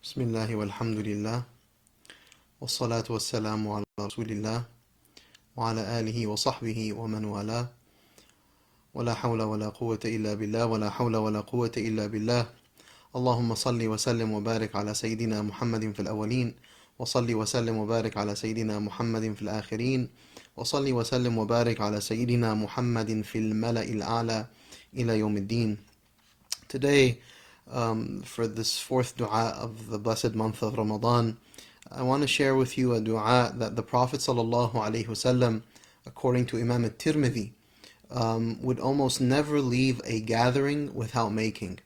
Bismillah walhamdulillah wassalatu wassalamu ala rasulillah wa ala alihi wa sahbihi wa man wala wa la hawla wa la quwwata illa billah wa la hawla wa la quwwata illa billah. Allahumma salli wa sallim wa barik ala sayyidina Muhammadin fil awwaleen wa salli wa sallim wa barik ala sayyidina Muhammadin fil akhireen wa salli wa sallim wa barik ala sayyidina Muhammadin fil mala'il a'la ila yawmiddin. Today, for this fourth dua of the blessed month of Ramadan, I want to share with you a dua that the Prophet ﷺ, according to Imam al-Tirmidhi, would almost never leave a gathering without making.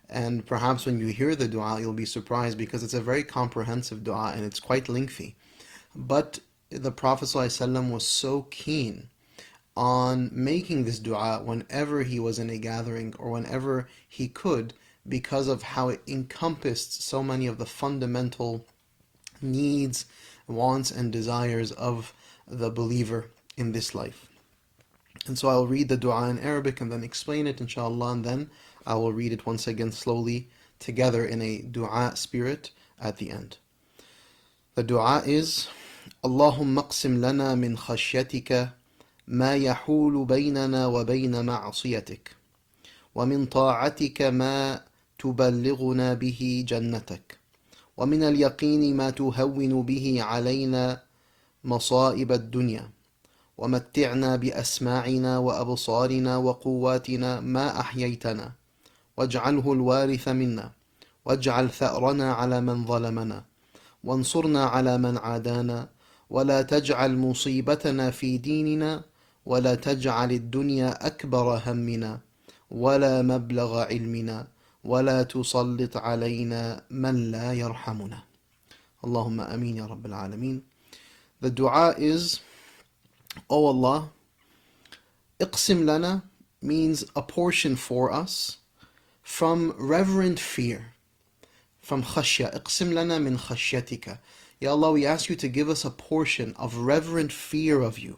And perhaps when you hear the dua, you'll be surprised because it's a very comprehensive dua and it's quite lengthy. But the Prophet ﷺ was so keen on making this dua whenever he was in a gathering or whenever he could, because of how it encompassed so many of the fundamental needs, wants, and desires of the believer in this life. And so I'll read the dua in Arabic and then explain it, inshallah, and then I will read it once again slowly together in a dua spirit at the end. The dua is, Allahumma-qsim lana min khashyatika ما يحول بيننا وبين معصيتك ومن طاعتك ما تبلغنا به جنتك ومن اليقين ما تهون به علينا مصائب الدنيا ومتعنا بأسماعنا وأبصارنا وقواتنا ما أحييتنا waj'alhul-waritha minna waj'al tharana على من ظلمنا wansurna على من عادانا ولا تجعل مصيبتنا في ديننا ولا taj'alid-dunya أكبر همنا ولا مبلغ علمنا ولا تسلط علينا من لا يرحمنا. Allahumma-qsim ya Rabbil Alameen. The dua is, O Allah, iqsim lana means apportion for us from reverent fear, from khashya. Iqsim lana min khashyatika. Ya Allah, we ask you to give us a portion of reverent fear of you,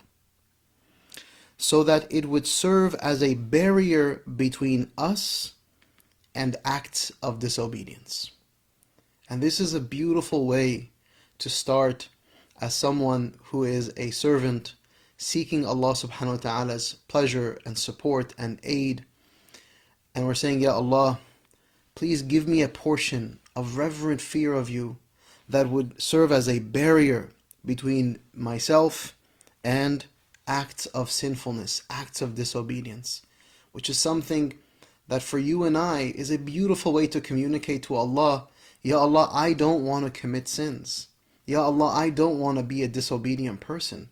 so that it would serve as a barrier between us and acts of disobedience. And this is a beautiful way to start as someone who is a servant seeking Allah subhanahu wa ta'ala's pleasure and support and aid. And we're saying, Ya Allah, please give me a portion of reverent fear of you that would serve as a barrier between myself and acts of sinfulness, acts of disobedience, which is something that for you and I is a beautiful way to communicate to Allah, Ya Allah, I don't want to commit sins. Ya Allah, I don't want to be a disobedient person.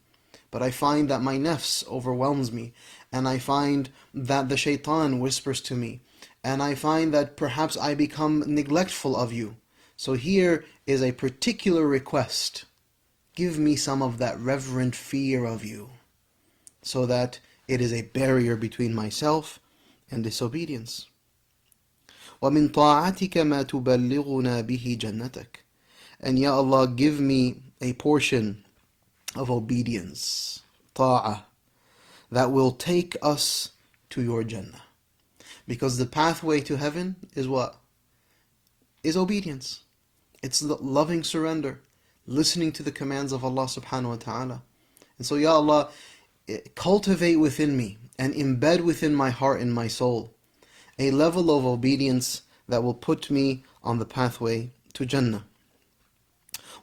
But I find that my nafs overwhelms me, and I find that the shaitan whispers to me, and I find that perhaps I become neglectful of you. So here is a particular request. Give me some of that reverent fear of you, so that it is a barrier between myself and disobedience. وَمِن طَاعَتِكَ مَا تُبَلِّغُنَا بِهِ jannataka. And Ya Allah, give me a portion of obedience, ta'ah, that will take us to your Jannah. Because the pathway to heaven is what? Is obedience. It's loving surrender, listening to the commands of Allah subhanahu wa ta'ala. And so Ya Allah, cultivate within me and embed within my heart and my soul a level of obedience that will put me on the pathway to Jannah.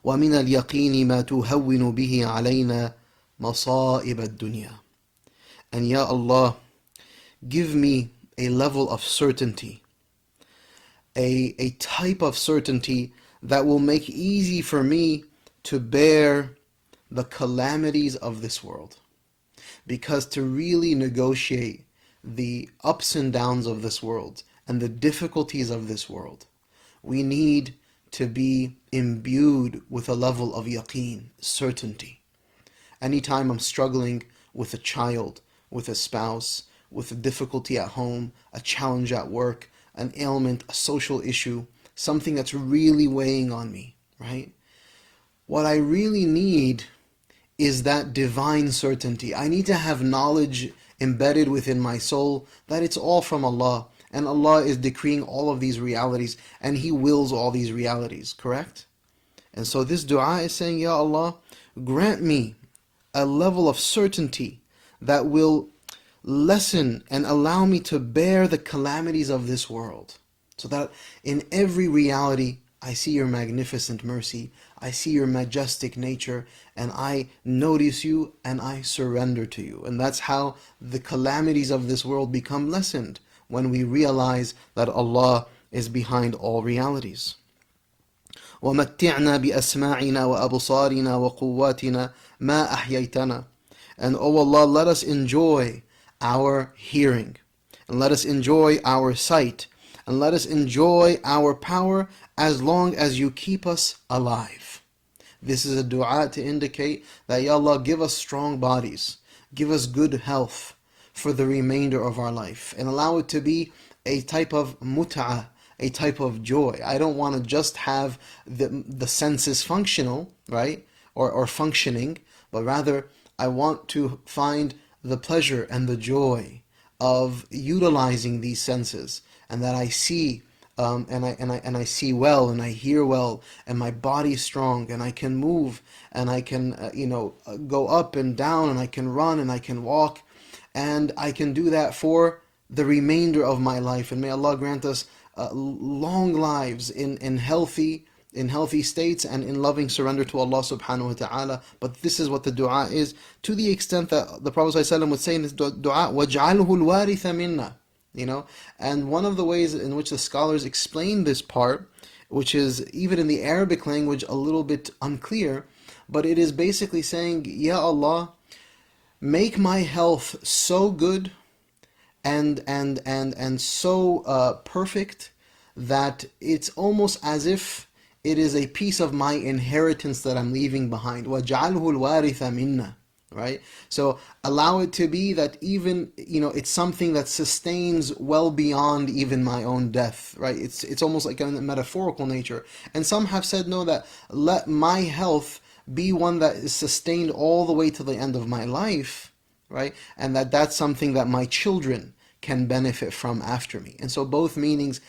minal-yaqini ma tuhawwinu bihi alaina masa ibad-dunya. And Ya Allah, give me a level of certainty, a type of certainty that will make easy for me to bear the calamities of this world. Because to really negotiate the ups and downs of this world and the difficulties of this world, we need to be imbued with a level of yaqeen, certainty. Anytime I'm struggling with a child, with a spouse, with a difficulty at home, a challenge at work, an ailment, a social issue, something that's really weighing on me, right? What I really need is that divine certainty. I need to have knowledge embedded within my soul that it's all from Allah and Allah is decreeing all of these realities, and He wills all these realities, correct? And so this dua is saying, Ya Allah, grant me a level of certainty that will lessen and allow me to bear the calamities of this world, so that in every reality I see your magnificent mercy, I see your majestic nature, and I notice you and I surrender to you. And that's how the calamities of this world become lessened, when we realize that Allah is behind all realities. وَمَتِّعْنا biasma'ina وَأبصارنا وقواتنا ما ahyaitana. And O Allah, let us enjoy our hearing, and let us enjoy our sight, and let us enjoy our power as long as you keep us alive. This is a dua to indicate that, Ya Allah, give us strong bodies, give us good health for the remainder of our life, and allow it to be a type of mut'ah, a type of joy. I don't want to just have the senses functional, right, or functioning, but rather I want to find the pleasure and the joy of utilizing these senses, and that I see and I see well, and I hear well, and my body is strong, and I can move, and I can go up and down, and I can run, and I can walk, and I can do that for the remainder of my life. And may Allah grant us long lives in healthy states and in loving surrender to Allah subhanahu wa ta'ala. But this is what the dua is, to the extent that the Prophet ﷺ would say in this dua, waj'alhul-waritha minna. And one of the ways in which the scholars explain this part, which is even in the Arabic language a little bit unclear, but it is basically saying, Ya Allah, make my health so good and so perfect that it's almost as if it is a piece of my inheritance that I'm leaving behind. waj'alhul-waritha minna. Right? So allow it to be that even, it's something that sustains well beyond even my own death, right? It's almost like a metaphorical nature. And some have said, no, that let my health be one that is sustained all the way to the end of my life, right? And that's something that my children can benefit from after me. And so both meanings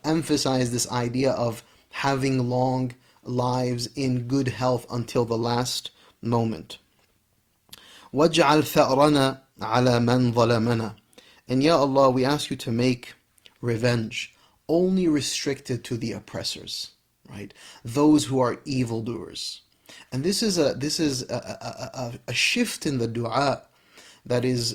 emphasize this idea of having long lives in good health until the last moment. waj'al tharana ala man zalamana. And Ya Allah, we ask you to make revenge only restricted to the oppressors, right? Those who are evildoers. And this is a shift in the dua that is,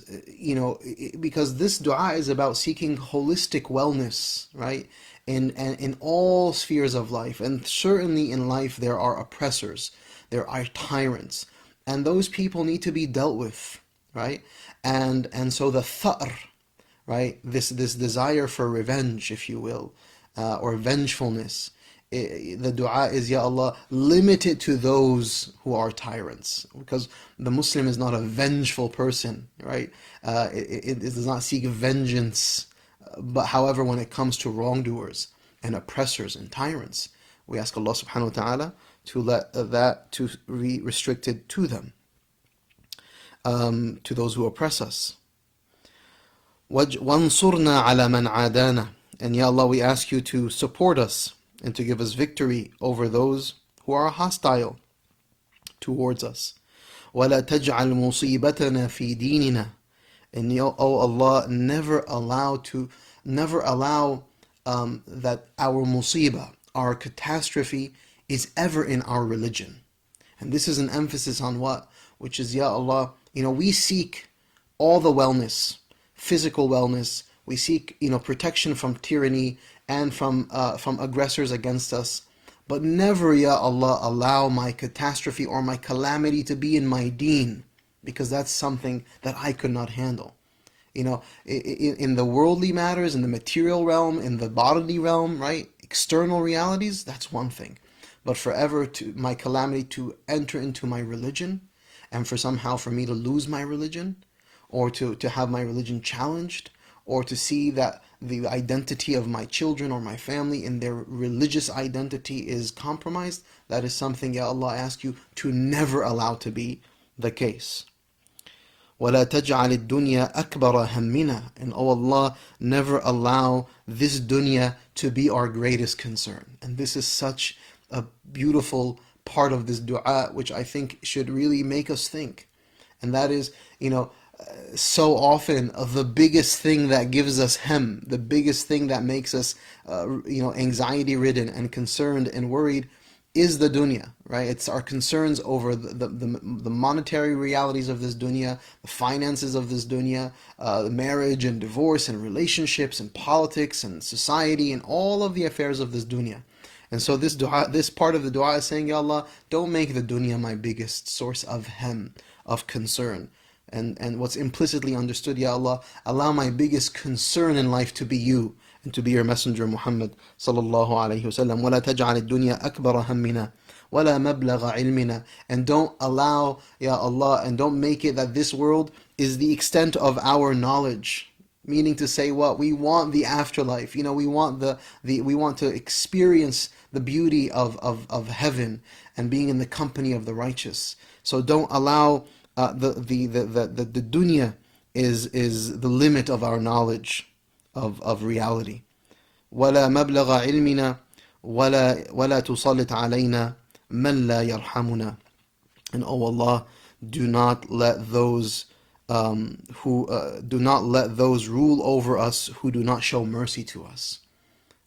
because this dua is about seeking holistic wellness, right? In all spheres of life. And certainly in life there are oppressors, there are tyrants, and those people need to be dealt with, right? And so the thar, right? This desire for revenge, if you will, or vengefulness. The dua is, Ya Allah, limit it to those who are tyrants, because the Muslim is not a vengeful person, right? It does not seek vengeance. But however, when it comes to wrongdoers and oppressors and tyrants, we ask Allah subhanahu wa ta'ala to let that to be restricted to them, to those who oppress us. wansurna ala man adana. And Ya Allah, we ask you to support us and to give us victory over those who are hostile towards us. وَلَا تَجْعَلْ مُصِيبَتَنَا فِي دِينِنَا. And O Allah, never allow that our musibah, our catastrophe, is ever in our religion. And this is an emphasis on what? Which is, Ya Allah, we seek all the wellness, physical wellness. We seek, protection from tyranny and from aggressors against us. But never, Ya Allah, allow my catastrophe or my calamity to be in my deen, because that's something that I could not handle. In the worldly matters, in the material realm, in the bodily realm, right? External realities, that's one thing. But forever my calamity to enter into my religion, and for me to lose my religion, or to have my religion challenged, or to see that the identity of my children or my family in their religious identity is compromised, that is something, Ya Allah, I ask you to never allow to be the case. وَلَا taj'alid-dunya akbara hammina. And oh Allah, never allow this dunya to be our greatest concern. And this is such a beautiful part of this dua, which I think should really make us think. And that is, so often the biggest thing that gives us the biggest thing that makes us, anxiety ridden and concerned and worried is the dunya, right? It's our concerns over the monetary realities of this dunya, the finances of this dunya, marriage and divorce and relationships and politics and society and all of the affairs of this dunya. And so this dua, this part of the dua is saying, Ya Allah, don't make the dunya my biggest source of of concern. And what's implicitly understood, Ya Allah, allow my biggest concern in life to be you and to be your messenger Muhammad sallallahu alayhi wasallam. وَلَا taj'alid-dunya akbara hammina وَلَا مَبْلَغَ عِلْمِنَا. And don't allow, Ya Allah, and don't make it that this world is the extent of our knowledge. Meaning to say what? We want the afterlife. We want we want to experience the beauty of heaven and being in the company of the righteous. So don't allow the dunya is the limit of our knowledge of reality. وَلَا مَبْلَغَ عِلْمِنَا وَلَا تُسَلِّطْ عَلَيْنَا مَنْ لَا يَرْحَمُنَا. And oh Allah, do not let those do not let those rule over us who do not show mercy to us.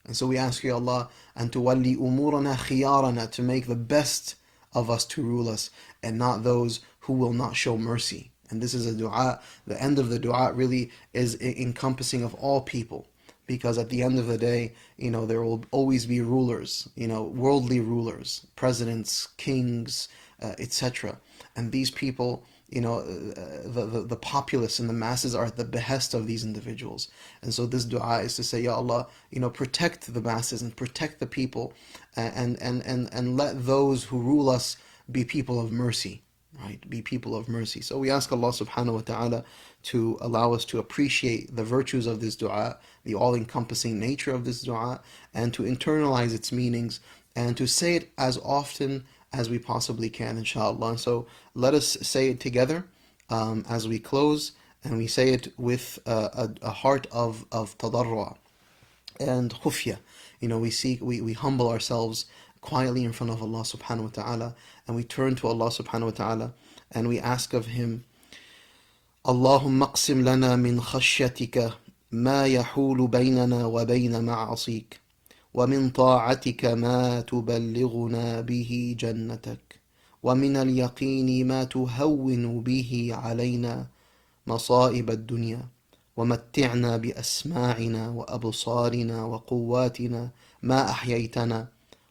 And so we ask you, Allah, and tuwalli umurana khiyarana, to make the best of us to rule us, and not those who will not show mercy. And this is a dua. The end of the dua really is encompassing of all people, because at the end of the day, there will always be rulers, worldly rulers, presidents, kings, etc. And these people, the populace and the masses are at the behest of these individuals. And so this dua is to say, Ya Allah, protect the masses and protect the people, and let those who rule us be people of mercy. Right? Be people of mercy. So we ask Allah subhanahu wa ta'ala to allow us to appreciate the virtues of this dua, the all-encompassing nature of this dua, and to internalize its meanings, and to say it as often as we possibly can, inshallah. So let us say it together as we close, and we say it with a heart of tadarru' and khufya. We humble ourselves quietly in front of Allah subhanahu wa ta'ala, and we turn to Allah subhanahu wa ta'ala, and we ask of Him, Allahumma-qsim lana min khashyatika ma yahulu bainana wa baina ma'asik, wa min ta'atika ma tuballighuna bihi jannatak, wa minal-yaqini ma tuhawwinu bihi alaina masa ibad-dunya, wa matti'na biasma'ina wa absarina wa quwwatina ma ahyaitana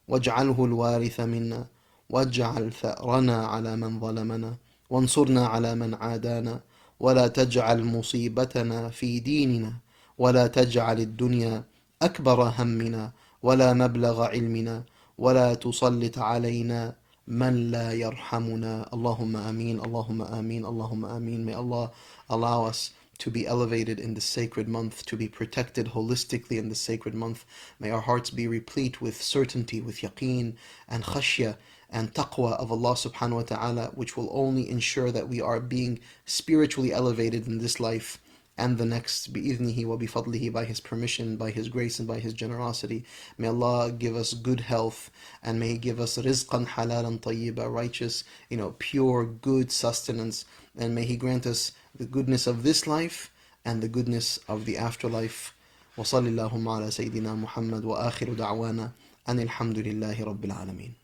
waj'alhul-waritha minna, waj'al tharana ala man zalamana, wansurna ala man adana, ولا تجعل مصيبتنا في ديننا ولا taj'alid-dunya أكبر همنا ولا مبلغ علمنا ولا تسلط علينا من لا يرحمنا. Allahumma ameen, Allahumma ameen, Allahumma ameen. May Allah allow us to be elevated in the sacred month, to be protected holistically in the sacred month. May our hearts be replete with certainty, with yaqeen and khashya and taqwa of Allah subhanahu wa ta'ala, which will only ensure that we are being spiritually elevated in this life and the next, bi'idhnihi wa bifadlihi, by His permission, by His grace, and by His generosity. May Allah give us good health, and may He give us rizqan halalan tayyiba, righteous, pure, good sustenance, and may He grant us the goodness of this life and the goodness of the afterlife. Wa sallallahu ala Sayyidina Muhammad wa akhiru da'wana anil hamdulillahi rabbil alameen.